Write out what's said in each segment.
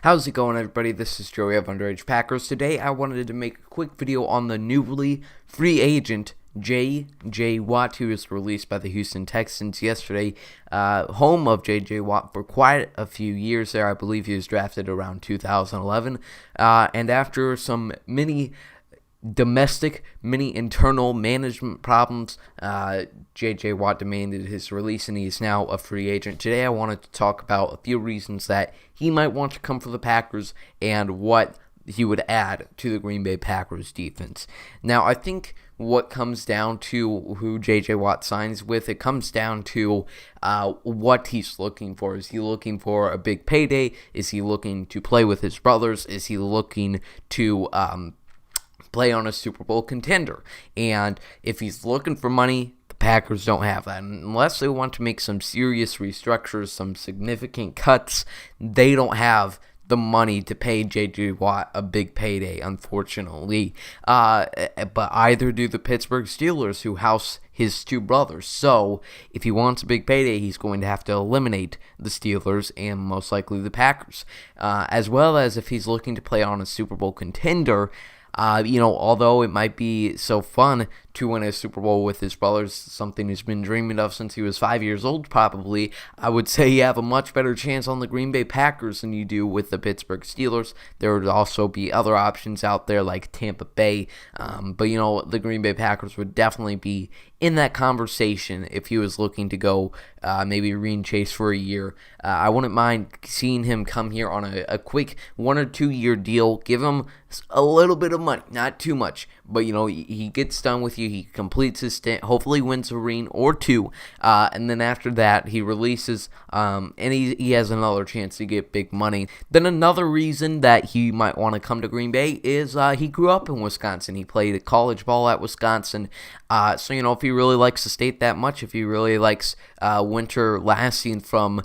How's it going, everybody? This is Joey of Underage Packers. Today, I wanted to make a quick video on the newly free agent J.J Watt, who was released by the Houston Texans yesterday, home of J.J Watt for quite a few years there. I believe he was drafted around 2011, and after some domestic, many internal management problems, J.J Watt demanded his release, and he is now a free agent. Today I wanted to talk about a few reasons that he might want to come for the Packers and what he would add to the Green Bay Packers defense. Now, I think what comes down to who J.J Watt signs with, it comes down to what he's looking for. Is he looking for a big payday? Is he looking to play with his brothers? Is he looking to play on a Super Bowl contender? And if he's looking for money, the Packers don't have that. Unless they want to make some serious restructures, some significant cuts, they don't have the money to pay J.J Watt a big payday, unfortunately. But either do the Pittsburgh Steelers, who house his two brothers. So if he wants a big payday, he's going to have to eliminate the Steelers and most likely the Packers. As well as if he's looking to play on a Super Bowl contender, although it might be so fun to win a Super Bowl with his brothers, something he's been dreaming of since he was 5 years old probably, I would say you have a much better chance on the Green Bay Packers than you do with the Pittsburgh Steelers. There would also be other options out there like Tampa Bay, but the Green Bay Packers would definitely be in that conversation if he was looking to go maybe Reed Chase for a year. I wouldn't mind seeing him come here on a quick 1 or 2 year deal, give him a little bit of money, not too much, but he gets done with you, he completes his stint, hopefully wins a ring or two, and then after that he releases, and he has another chance to get big money. Then another reason that he might want to come to Green Bay is he grew up in Wisconsin. He played college ball at Wisconsin, so if he really likes the state that much, if he really likes winter lasting from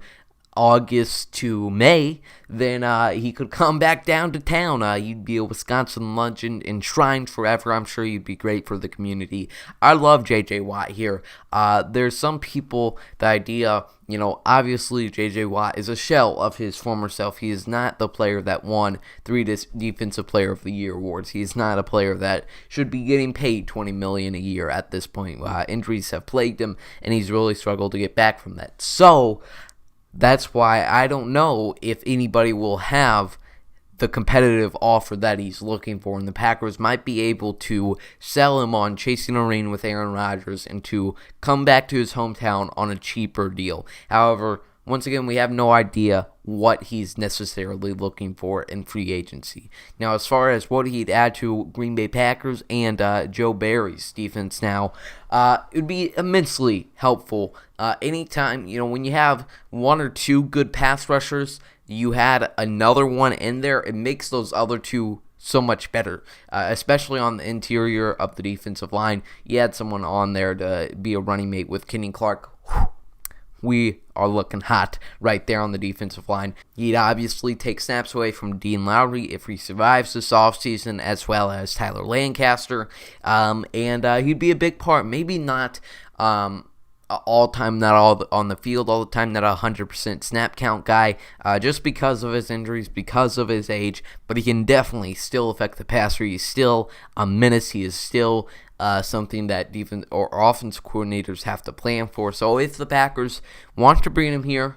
August to May, then he could come back down to town. You'd be a Wisconsin legend, enshrined forever. I'm sure you'd be great for the community. I love J.J Watt here. There's some people, the idea, obviously J.J Watt is a shell of his former self. He is not the player that won 3 Defensive Player of the Year awards. He is not a player that should be getting paid $20 million a year at this point. Injuries have plagued him, and he's really struggled to get back from that. So that's why I don't know if anybody will have the competitive offer that he's looking for, and the Packers might be able to sell him on chasing a ring with Aaron Rodgers and to come back to his hometown on a cheaper deal. However, once again, we have no idea what he's necessarily looking for in free agency. Now, as far as what he'd add to Green Bay Packers and Joe Barry's defense now, it would be immensely helpful. Anytime, when you have 1 or 2 good pass rushers, you had another one in there, it makes those other two so much better, especially on the interior of the defensive line. You had someone on there to be a running mate with Kenny Clark. We are looking hot right there on the defensive line. He'd obviously take snaps away from Dean Lowry if he survives this offseason, as well as Tyler Lancaster, and he'd be a big part. Maybe not all-time, not all on the field all the time, not a 100% snap count guy, just because of his injuries, because of his age, but he can definitely still affect the passer. He's still a menace. He is still something that defense or offense coordinators have to plan for. So if the Packers want to bring him here,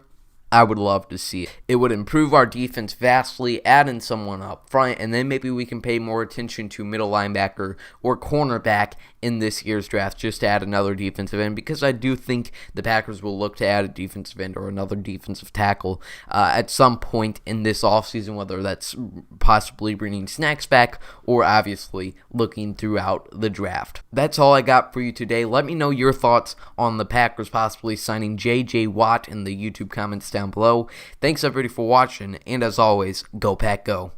I would love to see it. It would improve our defense vastly, add in someone up front, and then maybe we can pay more attention to middle linebacker or cornerback in this year's draft, just to add another defensive end, because I do think the Packers will look to add a defensive end or another defensive tackle at some point in this offseason, whether that's possibly bringing Snacks back or obviously looking throughout the draft. That's all I got for you today. Let me know your thoughts on the Packers possibly signing J.J Watt in the YouTube comments down below. Thanks everybody for watching, and as always, go Pack Go.